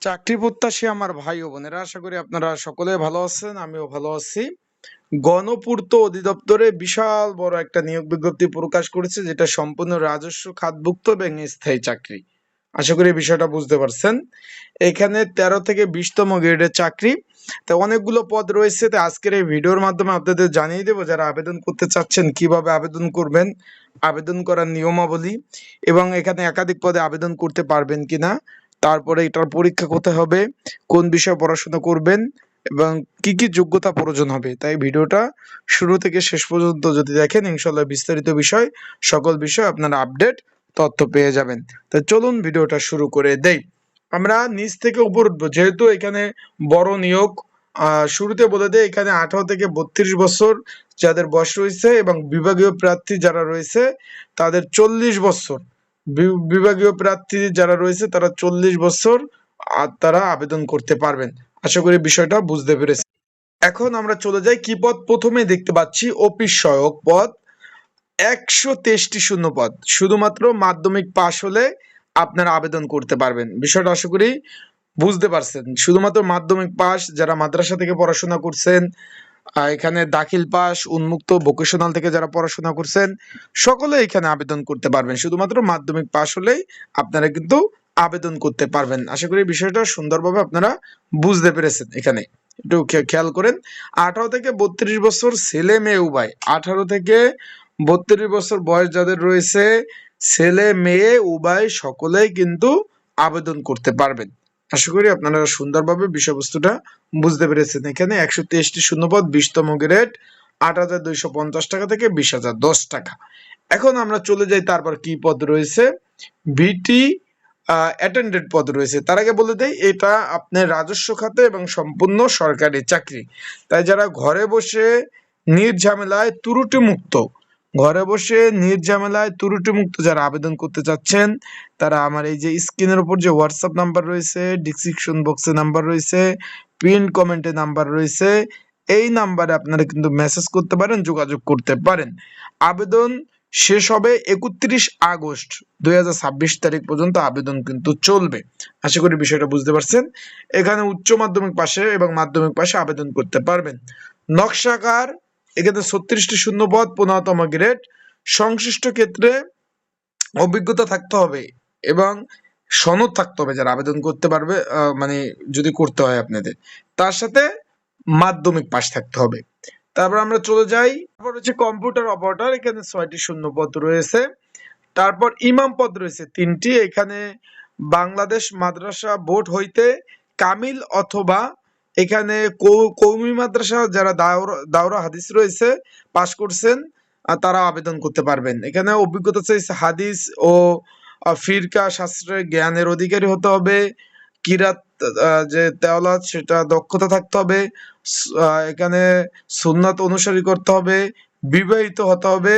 চাকরি প্রত্যাশী আমার ভাই ও বোনেরা, আশা করি আপনারা সকলে ভালো আছেন। আমিও ভালো আছি। গণপূর্ত অধিদপ্তরে বিশাল বড় একটা নিয়োগ বিজ্ঞপ্তি প্রকাশ করেছে, যেটা সম্পূর্ণ রাজস্ব খাতভুক্ত এবং স্থায়ী চাকরি। আশা করি বিষয়টা বুঝতে পারছেন। এখানে 13 থেকে 20তম গ্রেডের চাকরি। তো অনেকগুলো পদ রয়েছে। তো আজকের এই ভিডিওর মাধ্যমে আপনাদের জানিয়ে দেবো, যারা আবেদন করতে চাচ্ছেন কিভাবে আবেদন করবেন, আবেদন করার নিয়মাবলী, এবং এখানে একাধিক পদে আবেদন করতে পারবেন কিনা, তারপরে এটার পরীক্ষা কোথায় হবে, কোন বিষয়ে পড়াশোনা করবেন এবং কি কি যোগ্যতা প্রয়োজন হবে। তাই ভিডিওটা শুরু থেকে শেষ পর্যন্ত যদি দেখেন, ইনশাল্লাহ বিস্তারিত বিষয়, সকল বিষয় আপনারা আপডেট তথ্য পেয়ে যাবেন। তো চলুন ভিডিওটা শুরু করে দেই। আমরা নিচ থেকে উপর উঠবো, যেহেতু এখানে বড় নিয়োগ। শুরুতে বলে দেয়, এখানে 18 থেকে 32 বছর যাদের বয়স রয়েছে এবং বিভাগীয় প্রার্থী যারা রয়েছে তাদের 40 বছর। বিভাগীয় প্রার্থী যারা রয়েছে তারা 40 বছর আর তারা আবেদন করতে পারবেন। আশা করি বিষয়টা বুঝতে পেরেছি। এখন আমরা চলে যাই কি পদ। প্রথমে দেখতে পাচ্ছি অফিস সহায়ক পদ, 123টি শূন্য পদ। শুধুমাত্র মাধ্যমিক পাশ হলে আপনারা আবেদন করতে পারবেন। বিষয়টা আশা করি বুঝতে পারছেন। শুধুমাত্র মাধ্যমিক পাস, যারা মাদ্রাসা থেকে পড়াশোনা করছেন, এখানে দাখিল পাস, উন্মুক্ত, ভোকেশনাল থেকে যারা পড়াশোনা করছেন, সকলে এখানে আবেদন করতে পারবেন। শুধুমাত্র মাধ্যমিক পাস হলেই আপনারা কিন্তু আবেদন করতে পারবেন। আশা করি বিষয়টা সুন্দরভাবে আপনারা বুঝতে পেরেছেন। এখানে একটু খেয়াল করেন, 18 থেকে 32 বছর ছেলে মেয়ে উভয়। 18 থেকে 32 বছর বয়স যাদের রয়েছে, ছেলে মেয়ে উভয় সকলেই কিন্তু আবেদন করতে পারবেন। আশা করি আপনারা সুন্দরভাবে বিষয়বস্তুটা বুঝতে পেরেছেন। এখানে 123টি শূন্যপদ, 20তম গ্রেড, 8,250 টাকা থেকে 20,010 টাকা। এখন আমরা চলে যাই, তারপর কি পদ রয়েছে। ভিটি অ্যাটেন্ডেন্ট পদ রয়েছে। তার আগে বলে দেই, এটা আপনার রাজস্ব খাতে এবং সম্পূর্ণ সরকারি চাকরি। তাই যারা ঘরে বসে নির্ঝামেলায় ত্রুটি মুক্ত যারা আবেদন করতে চাচ্ছেন, তারা আমার এই যে স্ক্রিনের উপর যে হোয়াটসঅ্যাপ নাম্বার রয়েছে, ডিসক্রিপশন বক্সে নাম্বার রয়েছে, পিন কমেন্টে নাম্বার রয়েছে, এই নাম্বারে আপনারা কিন্তু মেসেজ করতে পারেন, যোগাযোগ করতে পারেন। আবেদন শেষ হবে 31 আগস্ট 2026 তারিখ পর্যন্ত আবেদন কিন্তু চলবে। আশা করি বিষয়টা বুঝতে পারছেন। এখানে উচ্চ মাধ্যমিক পাশে এবং মাধ্যমিক পাশে আবেদন করতে পারবেন। নকশাকার, এখানে 36টি শূন্য পদ, 15তম গ্রেড। সংশ্লিষ্ট ক্ষেত্রে অভিজ্ঞতা থাকতে হবে এবং সনদ থাকতে হবে যারা আবেদন করতে পারবে, মানে যদি করতে হয় আপনাদের, তার সাথে মাধ্যমিক পাশ থাকতে হবে। তারপর আমরা চলে যাই, তারপর হচ্ছে কম্পিউটার অপারেটর, এখানে 6টি শূন্য পদ রয়েছে। তারপর ইমাম পদ রয়েছে 3টি। এখানে বাংলাদেশ মাদ্রাসা বোর্ড হইতে কামিল অথবা এখানে কওমি মাদ্রাসা যারা দাওরা হাদিস রয়েছে পাশ করছেন, তারা আবেদন করতে পারবেন। এখানে অভিজ্ঞতা চাইছে হাদিস ও ফিরকা শাস্ত্রের জ্ঞানের অধিকারী হতে হবে। কিরাত যে তেলাওয়াত সেটা দক্ষতা থাকতে হবে। এখানে সুন্নাত অনুসরণ করতে হবে, বিবাহিত হতে হবে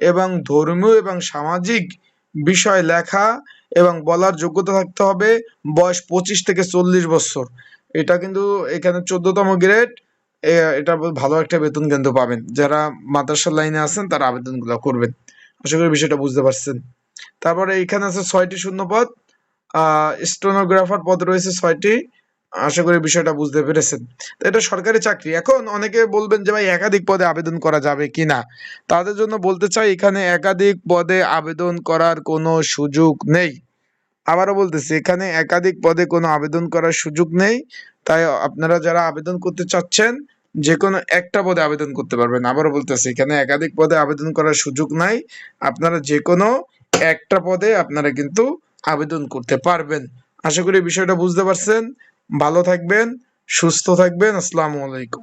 এবং ধর্মীয় এবং সামাজিক বিষয় লেখা এবং বলার যোগ্যতা থাকতে হবে। বয়স 25 থেকে 40 বছর। এটা কিন্তু এখানে 14তম গ্রেড। এটা ভালো একটা বেতন কিন্তু পাবেন। যারা মাদ্রাসার লাইনে আছেন তারা আবেদনগুলো করবেন। আশা করি বিষয়টা বুঝতে পারছেন। তারপরে এখানে আছে 6টি শূন্য পদ, স্টেনোগ্রাফার পদ রয়েছে 6টি। আশা করি বিষয়টা বুঝতে পেরেছেন। তো এটা সরকারি চাকরি। এখন অনেকে বলবেন যে ভাই একাধিক পদে আবেদন করা যাবে কিনা, তাদের জন্য বলতে চাই, এখানে একাধিক পদে আবেদন করার কোনো সুযোগ নেই। আবারও বলতেছি, এখানে একাধিক পদে কোনো আবেদন করার সুযোগ নেই। তাই আপনারা যারা আবেদন করতে চাচ্ছেন, যে কোনো একটা পদে আবেদন করতে পারবেন। আবারও বলতেছি, এখানে একাধিক পদে আবেদন করার সুযোগ নাই। আপনারা যে কোনো একটা পদে আপনারা কিন্তু আবেদন করতে পারবেন। আশা করি বিষয়টা বুঝতে পারছেন। ভালো থাকবেন, সুস্থ থাকবেন। আসসালামু আলাইকুম।